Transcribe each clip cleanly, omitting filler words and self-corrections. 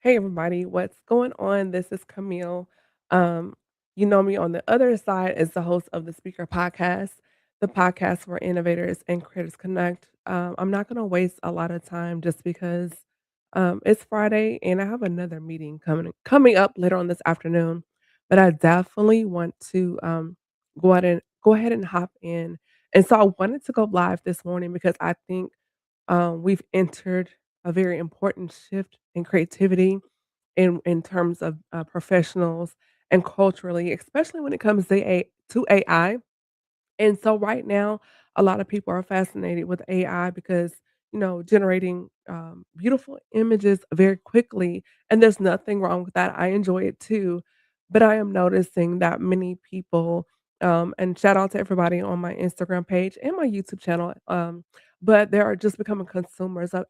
Hey everybody, what's going on? This is Camille. Um, you know me on the other side as the host of the Speaker Podcast, the podcast where innovators and creators connect. I'm not going to waste a lot of time just because it's Friday and I have another meeting coming up later on this afternoon. But I definitely want to go ahead and hop in. And so I wanted to go live this morning because I think we've entered a very important shift in creativity in terms of professionals and culturally, especially when it comes to AI. And so right now, a lot of people are fascinated with AI because, generating beautiful images very quickly. And there's nothing wrong with that. I enjoy it too. But I am noticing that many people, and shout out to everybody on my Instagram page and my YouTube channel, but they are just becoming consumers of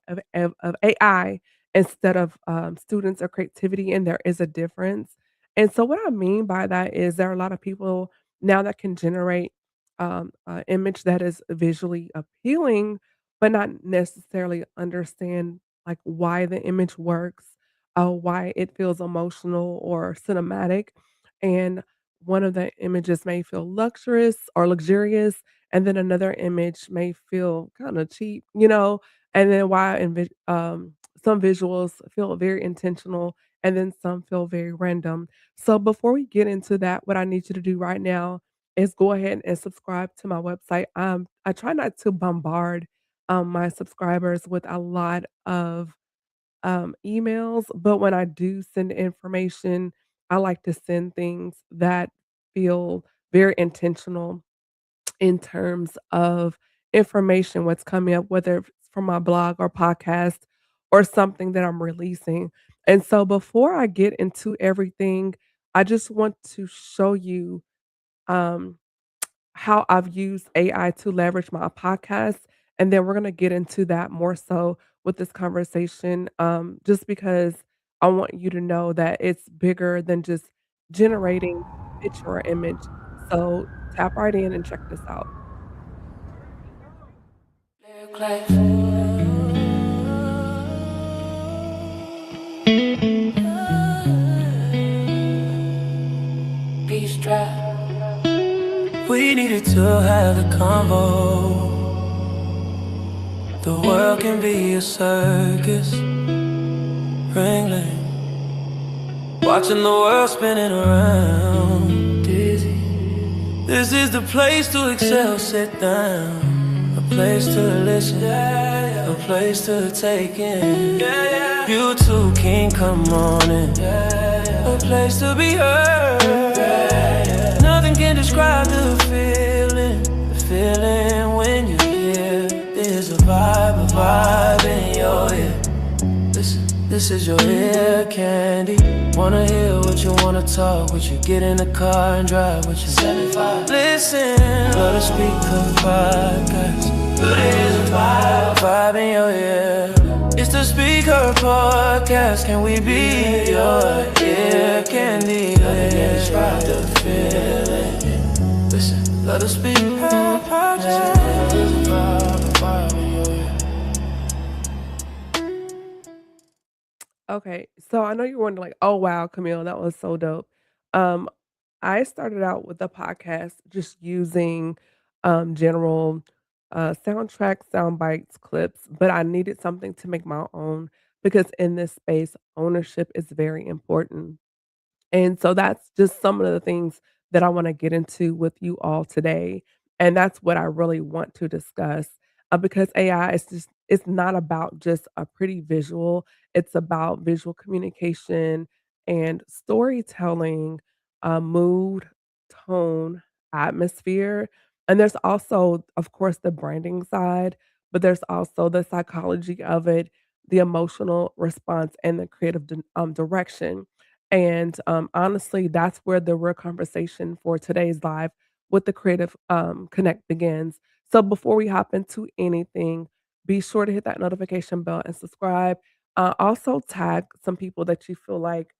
AI instead of students of creativity. And there is a difference. And so, what I mean by that is there are a lot of people now that can generate image that is visually appealing, but not necessarily understand like why the image works, why it feels emotional or cinematic. And one of the images may feel luxurious, and then another image may feel kind of cheap. And then some visuals feel very intentional, and then some feel very random. So before we get into that, what I need you to do right now is go ahead and subscribe to my website. I try not to bombard my subscribers with a lot of emails, but when I do send information, I like to send things that feel very intentional in terms of information, what's coming up, whether it's from my blog or podcast or something that I'm releasing. And so before I get into everything, I just want to show you. Um, how I've used AI to leverage my podcast, and then we're gonna get into that more so with this conversation, just because I want you to know that it's bigger than just generating a picture or image. So tap right in and check this out. Look like peace trap. We needed to have the convo. The world can be a circus, ringling, watching the world spinning around. Dizzy. This is the place to excel, sit down. A place to listen, a place to take in. You too can come on in. A place to be heard. Nothing can describe the feeling when you're here. There's a vibe in your ear. Listen, this is your ear candy. Wanna hear what you wanna talk, what you get in the car and drive, what you 75. Listen, let us speak of podcast. There's a vibe in your ear. It's the Speaker Podcast. Can we be your ear candy? Describe the feeling. Listen, let us speak of podcast. There's a vibe in your ear. Okay, so I know you're wondering, like, "Oh, wow, Camille, that was so dope." Um, I started out with the podcast just using, general, soundtrack, sound bites, clips, but I needed something to make my own because in this space, ownership is very important. And so that's just some of the things that I wanna get into with you all today, and that's what I really want to discuss, because AI is just it's not about just a pretty visual, it's about visual communication and storytelling, mood, tone, atmosphere, and there's also, of course, the branding side, but there's also the psychology of it, the emotional response, and the creative direction. And, honestly, that's where the real conversation for today's live with the Creative, Connect begins. So before we hop into anything, be sure to hit that notification bell and subscribe. Also tag some people that you feel like,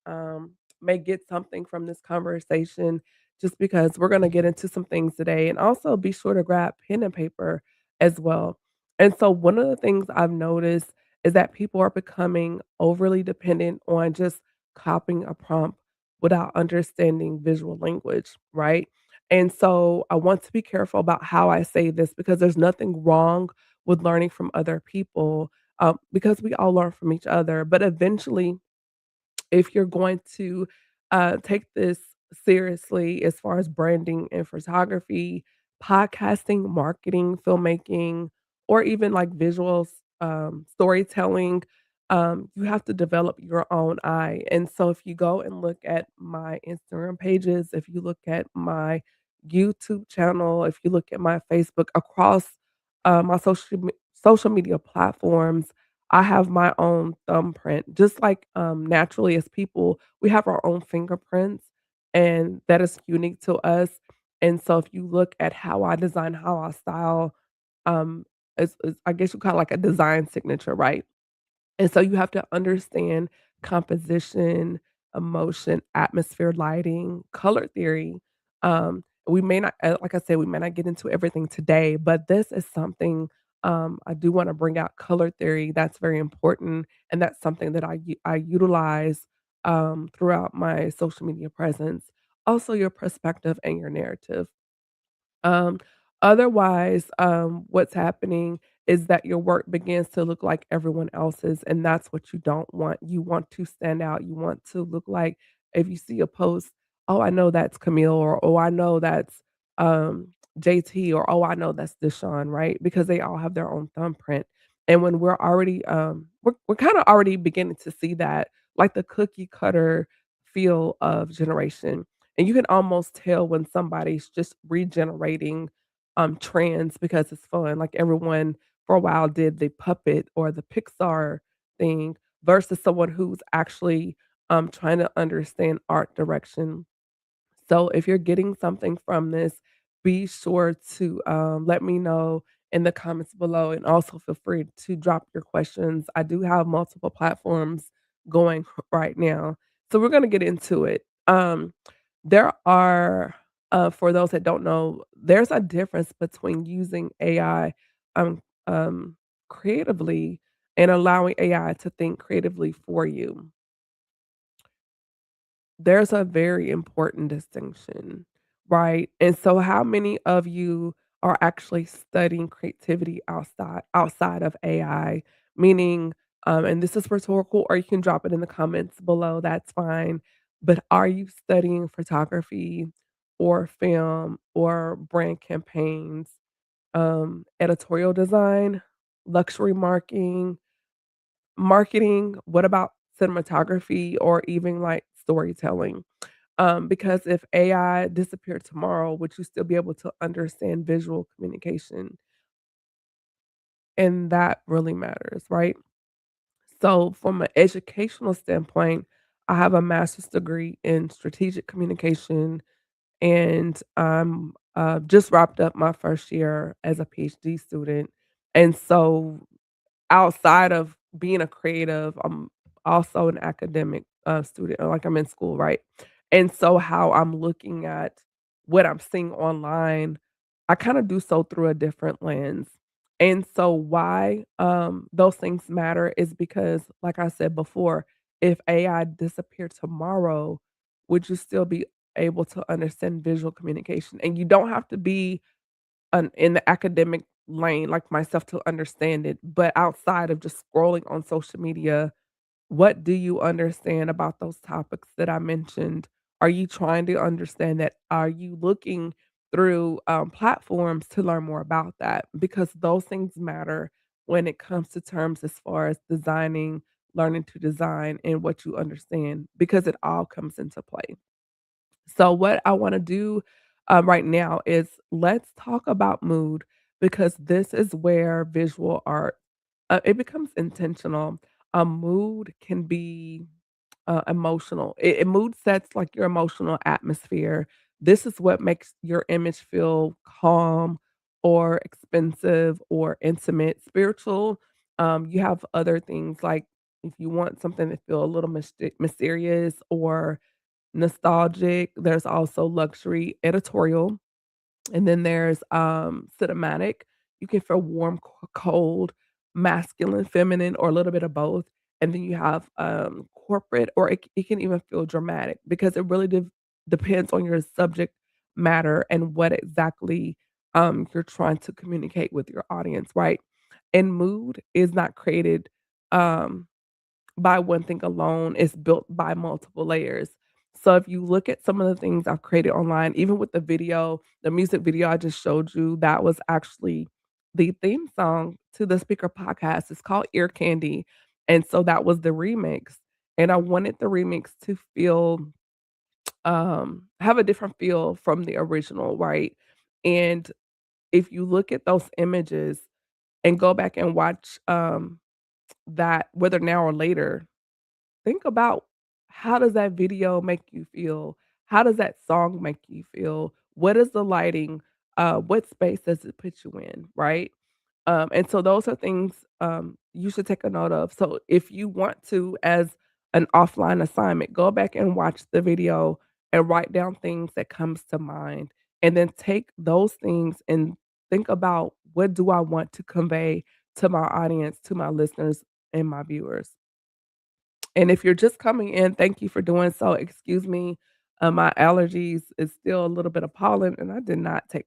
may get something from this conversation just because we're gonna get into some things today, and also be sure to grab pen and paper as well. And so one of the things I've noticed is that people are becoming overly dependent on just copying a prompt without understanding visual language, right? And so I want to be careful about how I say this because there's nothing wrong with learning from other people, because we all learn from each other. But eventually, if you're going to take this seriously as far as branding and photography, podcasting, marketing, filmmaking, or even like visuals, storytelling, you have to develop your own eye. And so if you go and look at my Instagram pages, if you look at my YouTube channel, if you look at my Facebook across my social media platforms, I have my own thumbprint. Just like, naturally as people, we have our own fingerprints, and that is unique to us. And so if you look at how I design, how I style, it's I guess you call it like a design signature, right? And so you have to understand composition, emotion, atmosphere, lighting, color theory. We may not, like I said, we may not get into everything today, but this is something I do want to bring out color theory. That's very important, and that's something that I utilize throughout my social media presence. Also, your perspective and your narrative. Um, Otherwise, what's happening is that your work begins to look like everyone else's, and that's what you don't want. You want to stand out. You want to look like if you see a post, oh, I know that's Camille, or oh, I know that's um, JT, or oh, I know that's Deshaun, right? Because they all have their own thumbprint. And when we're already, we're kind of already beginning to see that, like the cookie cutter feel of generation, and you can almost tell when somebody's just regenerating, trends because it's fun, like everyone for a while did the Puppet or the Pixar thing versus someone who's actually, trying to understand art direction. So if you're getting something from this, be sure to let me know in the comments below, and also feel free to drop your questions. I do have multiple platforms going right now. So we're going to get into it. There are, for those that don't know, there's a difference between using AI um, um, creatively and allowing AI to think creatively for you. There's a very important distinction, right? And so how many of you are actually studying creativity outside of AI? Meaning, and this is rhetorical, or you can drop it in the comments below, that's fine. But are you studying photography or film or brand campaigns, editorial design, luxury marketing? What about cinematography or even like storytelling? Because if AI disappeared tomorrow, would you still be able to understand visual communication? And that really matters, right? So, from an educational standpoint, I have a master's degree in strategic communication, and I'm just wrapped up my first year as a PhD student. And so outside of being a creative, I'm also an academic, student, like, I'm in school, right? And so how I'm looking at what I'm seeing online, I kinda do so through a different lens. And so why, those things matter is because, like I said before, if AI disappeared tomorrow, would you still be able to understand visual communication? And you don't have to be in the academic lane like myself to understand it, but outside of just scrolling on social media, what do you understand about those topics that I mentioned? Are you trying to understand that? Are you looking through, platforms to learn more about that? Because those things matter when it comes to terms as far as designing, learning to design, and what you understand, because it all comes into play. So what I wanna do, right now is let's talk about mood, because this is where visual art, it becomes intentional. A mood can be, emotional. Mood sets, like, your emotional atmosphere. This is what makes your image feel calm or expensive or intimate, spiritual. You have other things, like, if you want something to feel a little mysterious or nostalgic, there's also luxury, editorial, and then there's, cinematic. You can feel warm, cold. masculine, feminine, or a little bit of both, and then you have, corporate, or it can even feel dramatic because it really depends on your subject matter and what exactly, you're trying to communicate with your audience, right? And mood is not created, um by one thing alone, it's built by multiple layers. So if you look at some of the things I've created online, even with the music video I just showed you, that was actually the theme song to the Speaker podcast. It's called Ear Candy. And so that was the remix. And I wanted the remix to feel have a different feel from the original, right? And if you look at those images and go back and watch that whether now or later, think about how does that video make you feel? How does that song make you feel? What is the lighting? What space does it put you in, right? And so those are things you should take a note of. So if you want to, as an offline assignment, go back and watch the video and write down things that comes to mind, and then take those things and think about what do I want to convey to my audience, to my listeners, and my viewers. And if you're just coming in, thank you for doing so. Excuse me, my allergies is still a little bit of pollen, and I did not take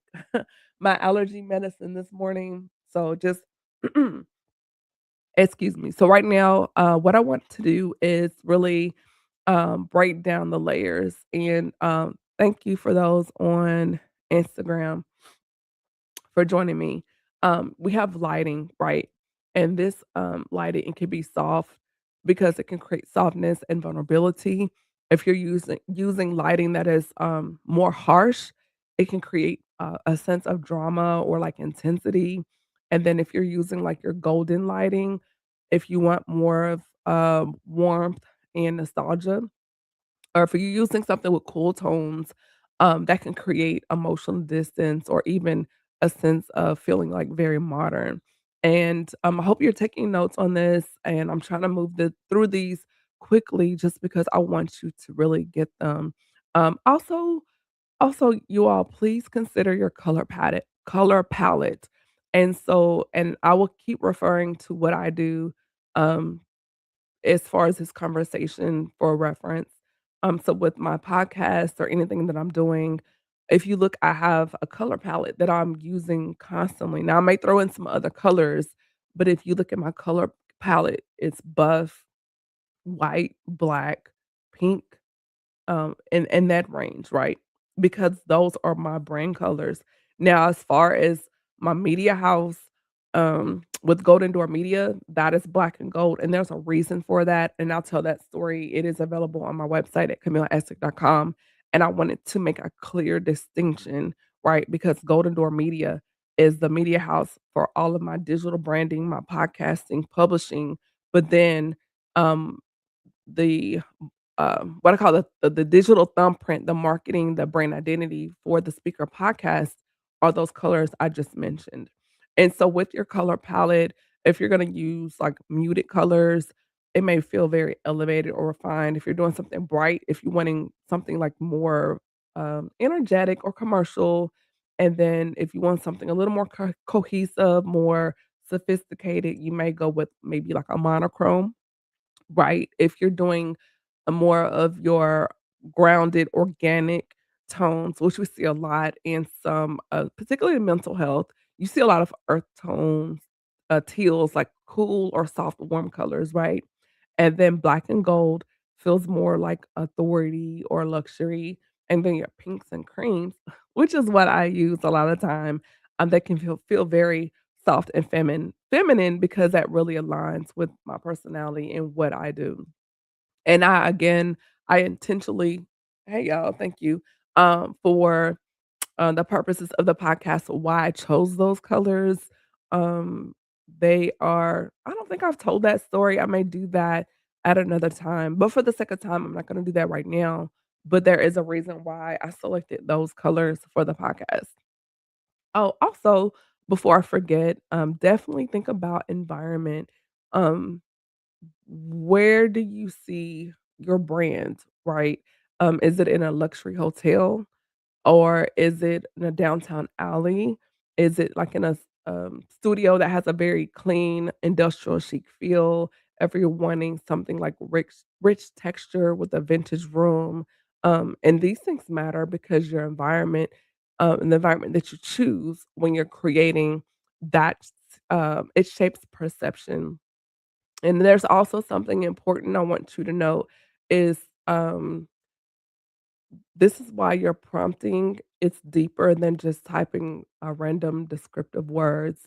my allergy medicine this morning. So just excuse me. So right now, what I want to do is really break down the layers. And thank you for those on Instagram for joining me. We have lighting, right? And this lighting, it can be soft because it can create softness and vulnerability. If you're using lighting that is more harsh, it can create a sense of drama or like intensity. And then if you're using like your golden lighting, if you want more of warmth and nostalgia, or if you're using something with cool tones, that can create emotional distance or even a sense of feeling like very modern. And I hope you're taking notes on this. And I'm trying to move through these quickly just because I want you to really get them. Also, you all please consider your color palette. And I will keep referring to what I do. Um, as far as this conversation for reference. So with my podcast or anything that I'm doing, if you look, I have a color palette that I'm using constantly. Now I may throw in some other colors, but if you look at my color palette, it's buff, white, black, pink, in that range, right? Because those are my brand colors. Now, as far as my media house, with Golden Door Media, that is black and gold, and there's a reason for that, and I'll tell that story. It is available on my website at CamillaEstic.com, and I wanted to make a clear distinction, right? Because Golden Door Media is the media house for all of my digital branding, my podcasting, publishing, but then, um, the what I call the digital thumbprint, the marketing, the brand identity for the speaker podcast are those colors I just mentioned. And so with your color palette, if you're gonna use like muted colors, it may feel very elevated or refined. If you're doing something bright, if you're wanting something like more energetic or commercial, and then if you want something a little more cohesive, more sophisticated, you may go with maybe like a monochrome, right? If you're doing a more of your grounded organic tones, which we see a lot in some, particularly in mental health, you see a lot of earth tones, teals, like cool or soft warm colors, right? And then black and gold feels more like authority or luxury. And then your pinks and creams, which is what I use a lot of time, that can feel very soft and feminine because that really aligns with my personality and what I do. And I intentionally hey, y'all, thank you, for, the purposes of the podcast, why I chose those colors. Um, they are I don't think I've told that story. I may do that at another time, but for the sake of time, I'm not gonna do that right now, but there is a reason why I selected those colors for the podcast. Oh, also, before I forget, definitely think about environment. Um, where do you see your brand, right? Is it in a luxury hotel or is it in a downtown alley? Is it like in studio that has a very clean industrial chic feel, if you're wanting something like rich texture with a vintage room, and these things matter because your environment, and the environment that you choose when you're creating that, it shapes perception. And there's also something important I want you to know is, um, this is why your prompting is deeper than just typing a random descriptive words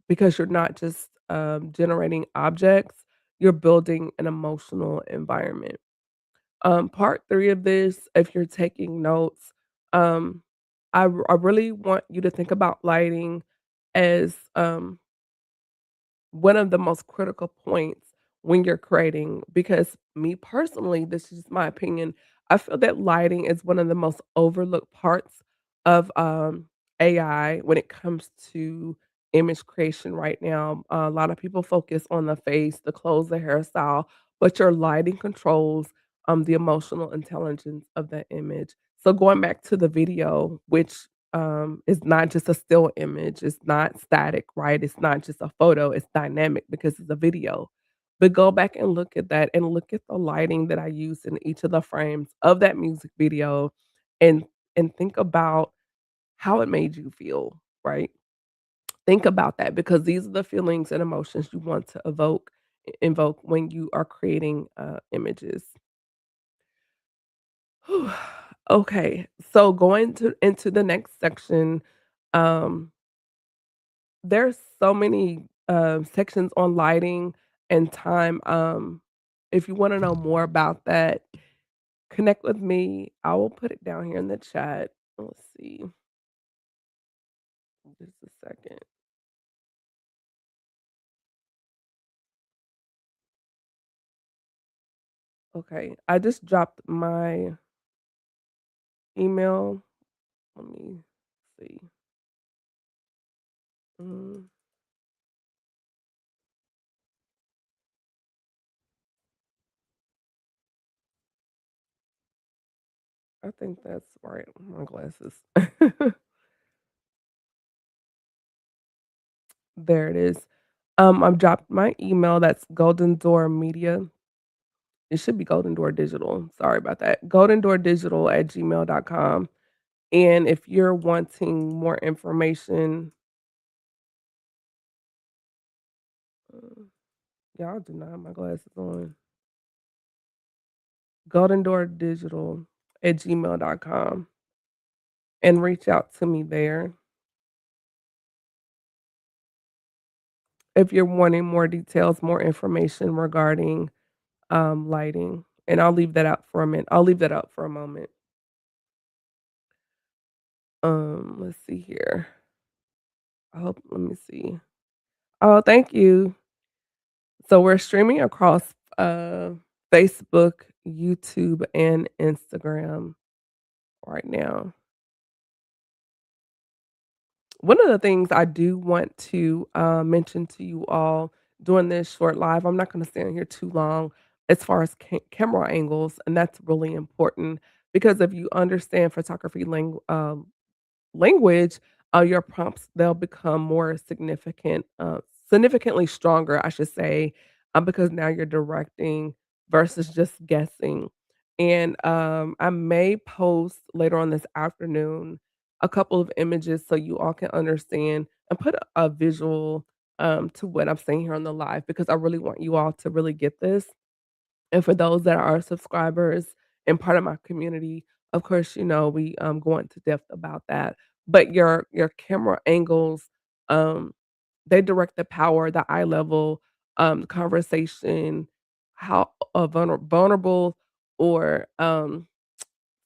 because you're not just, generating objects, you're building an emotional environment. Part 3 of this, if you're taking notes, um, I really want you to think about lighting as, one of the most critical points when you're creating because me personally, this is my opinion, I feel that lighting is one of the most overlooked parts of, AI when it comes to image creation right now. A lot of people focus on the face, the clothes, the hairstyle, but your lighting controls, the emotional intelligence of the image. So going back to the video, which is not just a still image, it's not static, right? It's not just a photo, it's dynamic because it's a video. But go back and look at that and look at the lighting that I used in each of the frames of that music video and think about how it made you feel, right? Think about that because these are the feelings and emotions you want to invoke when you are creating images. Whew. Okay, so going to into the next section, um, there's so many, sections on lighting and time, if you wanna know more about that, connect with me. I will put it down here in the chat. Let's see, just a second. Okay, I just dropped my email. Let me see. Mm, I think that's right. My glasses. There it is. I've dropped my email, that's Golden Door Media. It should be Golden Door Digital, sorry about that. goldendoordigital@gmail.com, and if you're wanting more information uh, y'all do not have my glasses on. goldendoordigital@gmail.com, and reach out to me there if you're wanting more details, more information regarding, lighting, and I'll leave that up for a moment. Let's see here. Let me see. Oh, thank you. So we're streaming across, Facebook, YouTube, and Instagram right now. One of the things I do want to, mention to you all during this short live, I'm not gonna stand here too long as far as camera angles, and that's really important because if you understand photography language, your prompts, they'll become more significantly stronger, I should say, because now you're directing versus just guessing. And I may post later on this afternoon a couple of images so you all can understand and put a visual to what I'm saying here on the live because I really want you all to really get this. And for those that are subscribers and part of my community, of course, we, go into depth about that. But your camera angles, um, they direct the power, the eye level, conversation, how, vulnerable or,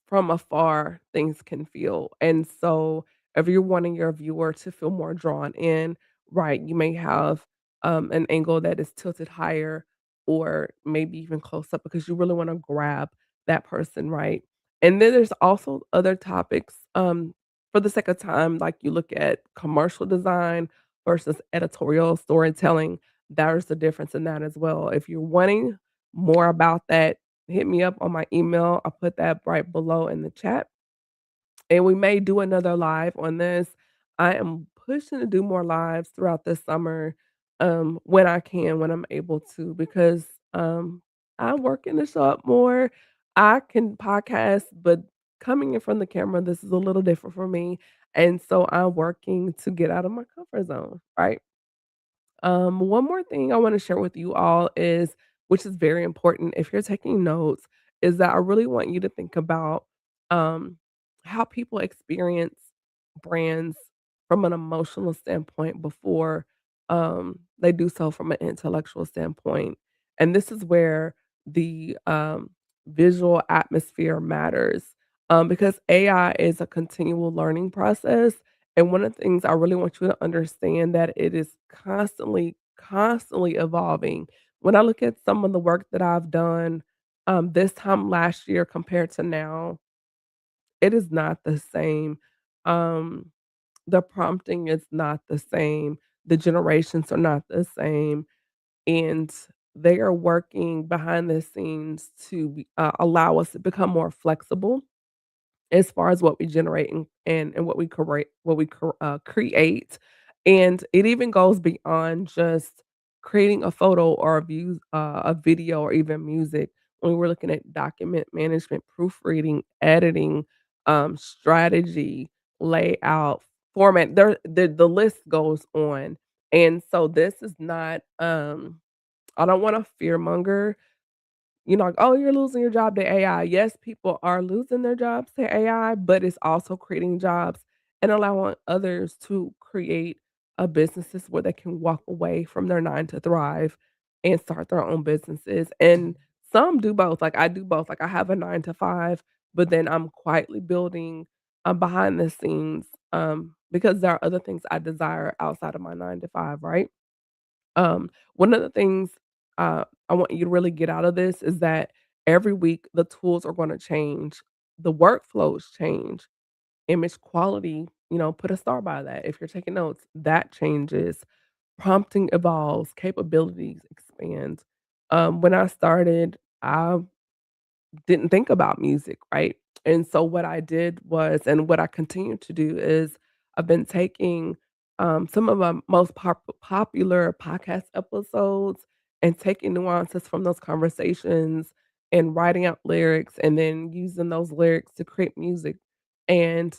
from afar things can feel. And so if you're wanting your viewer to feel more drawn in, right, you may have an angle that is tilted higher or maybe even close up because you really want to grab that person, right? And then there's also other topics for the sake of time, like you look at commercial design versus editorial storytelling. There's a difference in that as well. If you're wanting more about that, hit me up on my email. I'll put that right below in the chat, and we may do another live on this. I am pushing to do more lives throughout this summer, when I can, when I'm able to, because, I'm working to show up more. I can podcast, but coming in front of the camera, this is a little different for me, and so I'm working to get out of my comfort zone, right? One more thing I wanna share with you all is which is very important if you're taking notes, is that I really want you to think about, um, how people experience brands from an emotional standpoint before, they do so from an intellectual standpoint, and this is where the, visual atmosphere matters, because AI is a continual learning process, and one of the things I really want you to understand that it is constantly, constantly evolving. When I look at some of the work that I've done, this time last year compared to now, it is not the same. Um, the prompting is not the same. The generations are not the same, and they are working behind the scenes to allow us to become more flexible as far as what we generate and what we create, and it even goes beyond just creating a photo or a video or even music. When we're looking at document management, proofreading, editing, strategy, layout, format, the list goes on, and so this is not, I don't wanna fearmonger, like, "Oh, you're losing your job to AI." Yes, people are losing their jobs to AI, but it's also creating jobs and allowing others to create, businesses where they can walk away from their 9 to thrive and start their own businesses, and some do both, like, I do both, like, I have a 9 to 5, but then I'm quietly building, behind the scenes, because there are other things I desire outside of my 9 to 5, right? One of the things, I want you to really get out of this is that every week the tools are gonna change, the workflows change, image quality, put a star by that if you're taking notes, that changes, prompting evolves, capabilities expand. When I started, I didn't think about music, right? And so what I did was and what I continue to do is I've been taking, some of my most popular podcast episodes and taking nuances from those conversations and writing out lyrics and then using those lyrics to create music. And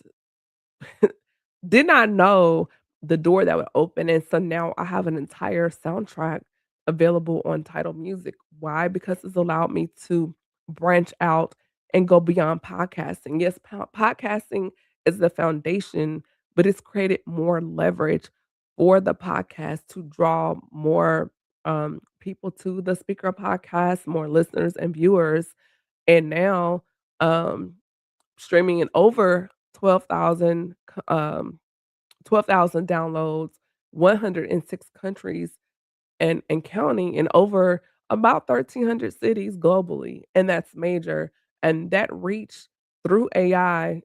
did not know the door that would open, and so now I have an entire soundtrack available on Tidal Music. Why? Because it's allowed me to branch out and go beyond podcasting. Yes, podcasting is the foundation, but it's created more leverage for the podcast to draw more, people to the Speaker podcast, more listeners and viewers, and now, um, streaming in over 12,000 downloads, 106 countries and counting in over about 1,300 cities globally, and that's major, and that reach through AI,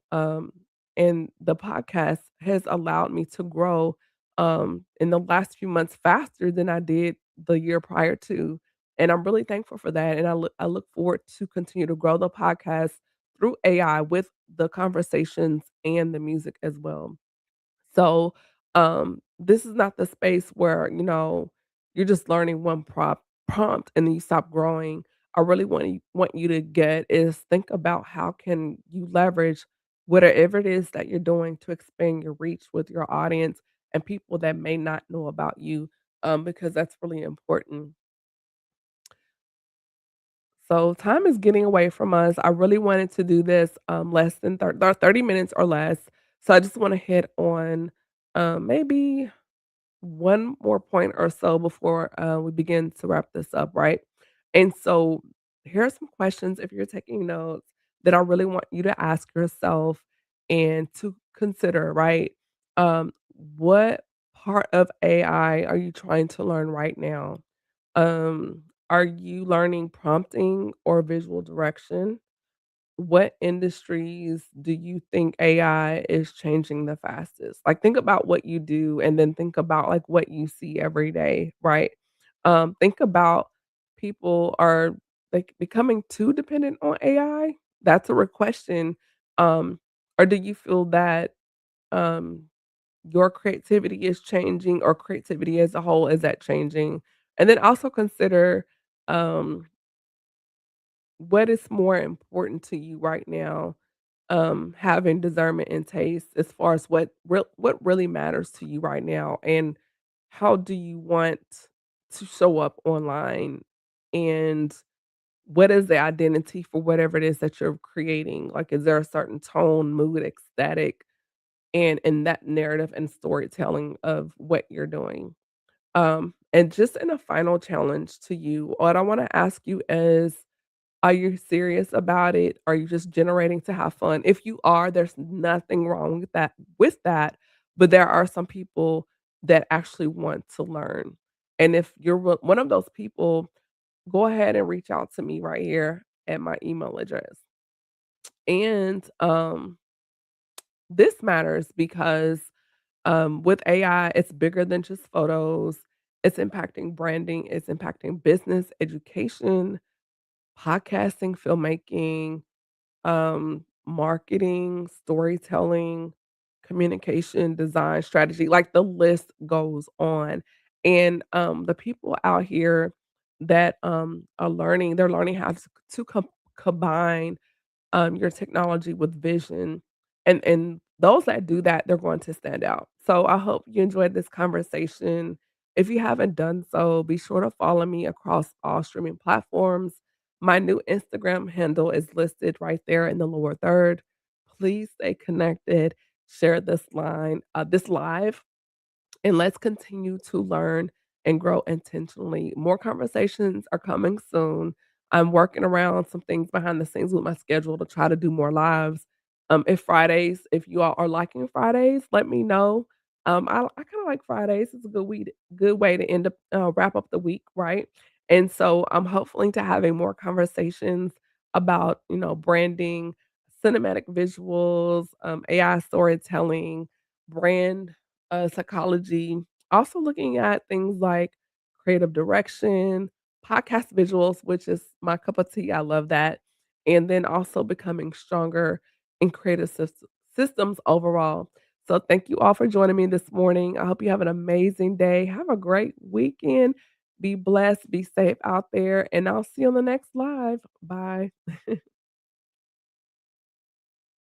and the podcast has allowed me to grow, in the last few months faster than I did the year prior to, and I'm really thankful for that, and I look forward to continue to grow the podcast through AI with the conversations and the music as well. So, this is not the space where, you're just learning one prompt and then you stop growing. I really want you to get is think about how can you leverage whatever it is that you're doing to expand your reach with your audience and people that may not know about you, because that's really important. So time is getting away from us. I really wanted to do this, less than 30 minutes or less. So I just want to hit on, maybe one more point or so before, we begin to wrap this up, right? And so here are some questions if you're taking notes that I really want you to ask yourself and to consider, right? What part of AI are you trying to learn right now? Are you learning prompting or visual direction? What industries do you think AI is changing the fastest? Like, think about what you do and then think about, like, what you see every day, right? Think about people are, like, becoming too dependent on AI? That's a real question. Um, or do you feel that, um your creativity is changing or creativity as a whole, is that changing? And then also consider, um, what is more important to you right now, having discernment and taste as far as what really matters to you right now, and how do you want to show up online, and what is the identity for whatever it is that you're creating? Like, is there a certain tone, mood, ecstatic, and in that narrative and storytelling of what you're doing? And just in a final challenge to you, what I wanna ask you is, are you serious about it? Are you just generating to have fun? If you are, there's nothing wrong with that, but there are some people that actually want to learn. And if you're one of those people, go ahead and reach out to me right here at my email address. And this matters because with AI, it's bigger than just photos. It's impacting branding, it's impacting business, education, podcasting, filmmaking, marketing, storytelling, communication, design, strategy, like the list goes on. And the people out here that are learning, they're learning how to combine your technology with vision, and those that do that, they're going to stand out. So I hope you enjoyed this conversation. If you haven't done so, be sure to follow me across all streaming platforms. My new Instagram handle is listed right there in the lower third. Please stay connected, share this live, and let's continue to learn and grow intentionally. More conversations are coming soon. I'm working around some things behind the scenes with my schedule to try to do more lives. If you all are liking Fridays, let me know. I kind of like Fridays. It's a good way to end up wrap up the week, right? And so I'm hopefully to having more conversations about branding, cinematic visuals, AI storytelling, brand psychology, also looking at things like creative direction, podcast visuals, which is my cup of tea. I love that. And then also becoming stronger in systems overall. So thank you all for joining me this morning. I hope you have an amazing day. Have a great weekend. Be blessed, be safe out there, and I'll see you on the next live. Bye.